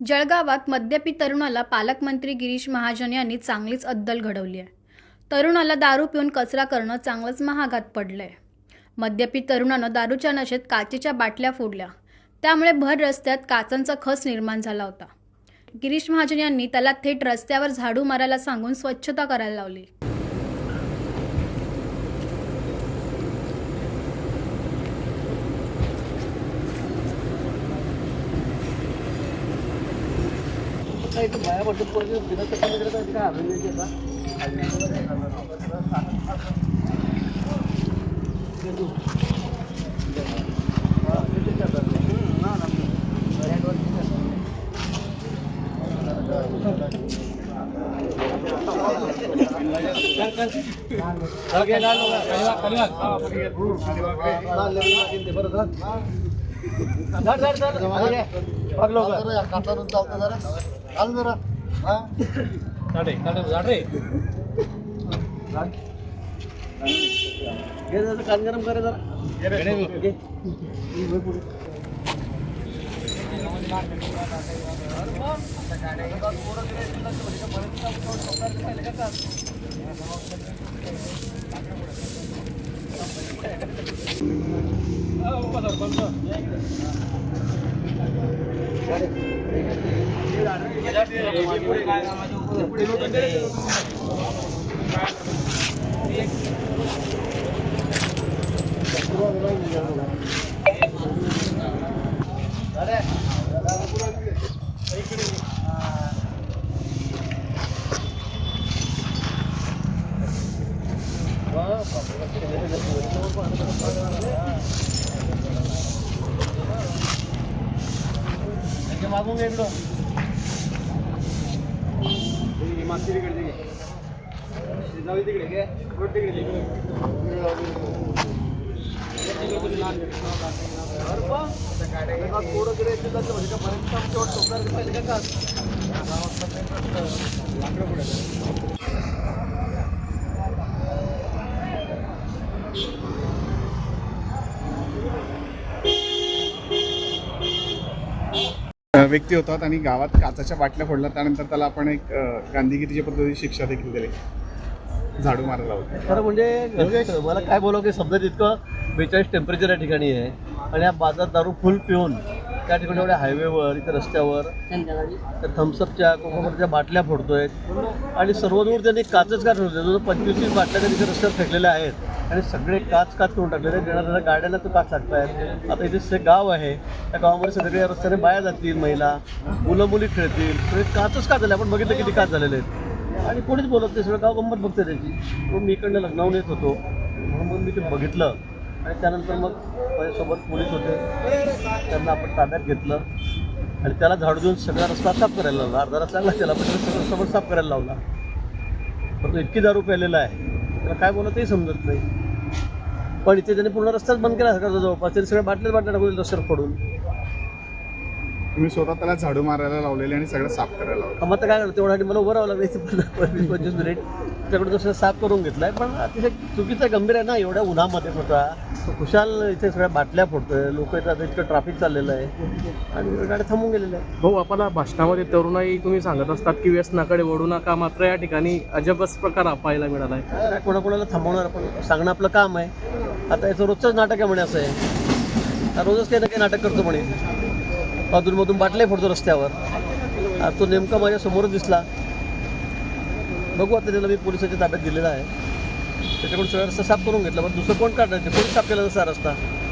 जळगावात मद्यपी तरुणाला पालकमंत्री गिरीश महाजन यांनी चांगलीच अद्दल घडवली आहे. तरुणाला दारू पिऊन कचरा करणं चांगलंच महागात पडलंय. मद्यपी तरुणानं दारूच्या नशेत काचेच्या बाटल्या फोडल्या. त्यामुळे भर रस्त्यात काचांचा खच निर्माण झाला होता. गिरीश महाजन यांनी त्याला थेट रस्त्यावर झाडू मारायला सांगून स्वच्छता करायला लावली. कान गरम करे जरा. मागून इकडं मागची तिकडे जाऊ तिकडे घे रोड तिकडे व्यक्ती होतात आणि गावात काचाच्या बाटल्या फोडल्या. त्यानंतर त्याला आपण एक गांधीगिरीच्या पद्धतीने शिक्षा देखील दिली, झाडू मारायला होते. खरं म्हणजे मला काय बोलावं की समजा इतकं 42 टेम्परेचर या ठिकाणी आहे आणि या बाजारात दारू फुल पिऊन त्या ठिकाणी एवढ्या हायवेवर इथे रस्त्यावर त्या थम्सअपच्या कोकोकोलाच्या बाटल्या फोडतोय आणि सर्वदूर त्यांनी काचच का ठेवले. जवळ 25 बाटल्या त्या तिथे रस्त्यावर फेकलेल्या आहेत आणि सगळे काच करून टाकलेले आहेत. येणाऱ्या गाड्यांना तो काच लागतायत. आता इथे गाव आहे, त्या गावामध्ये सगळे रस्त्याने बाया जातील, महिला मुलं मुली खेळतील, सगळे काचच का झाले. आपण बघितलं किती काच झालेले आहेत आणि कोणीच बोलत नाही. सगळं गाव गंमत बघते त्याची. मग मी इकडनं लग्नावून येत होतो म्हणून मी ते बघितलं आणि त्यानंतर मग माझ्यासोबत पोलीस होते, त्यांना आपण ताब्यात घेतलं आणि त्याला झाडू देऊन सगळा रस्ता साफ करायला लावला. अर्धा रस्ता चांगला त्याला पण सगळं समोर साफ करायला लावला. पण तो इतकी दारू प्यायलेला आहे, त्याला काय बोलत तेही समजत नाही. पण इथे त्याने पूर्ण रस्ताच बंद केला सगळं जवळपास. तरी सगळ्या बाटल्या टाकून रस्त्यावर पडून तुम्ही स्वतः त्याला झाडू मारायला लावलेले आणि सगळं साफ करायला लावलं. मग आता काय करतं तेवढ्यासाठी मला उभं राहावं लागलं 20-25 मिनिट. त्याच्याकडे दुसरं साफ करून घेतला आहे. पण अतिशय चुकीचं गंभीर आहे ना, एवढ्या उन्हामध्ये होता तो खुशाल इथे सगळ्या बाटल्या फोडतोय. लोक येतात, इतकं ट्रॅफिक चाललेलं आहे आणि गाड्या थांबून गेलेल्या आहे. भाऊ, आपल्या भाषणामध्ये तरुणाई तुम्ही सांगत असतात की व्यसनाकडे वळू नका, मात्र या ठिकाणी अजबच प्रकार पाहायला मिळाला आहे. काय कोणाकोणाला थांबवणार, आपण सांगणं आपलं काम आहे. आता याचं रोजचंच नाटक आहे म्हणे, असं आहे रोजच काही ना काही नाटक करतो म्हणे. अधूनमधून बाटले फोडतो रस्त्यावर. आज तो नेमका माझ्या समोरच दिसला. बघू आता त्याला मी पोलिसाच्या ताब्यात दिलेला आहे. त्याच्याकडून सगळा रस्ता साफ करून घेतला. पण दुसरं कोण काढणार, कोणी साफ केला जसा रस्ता.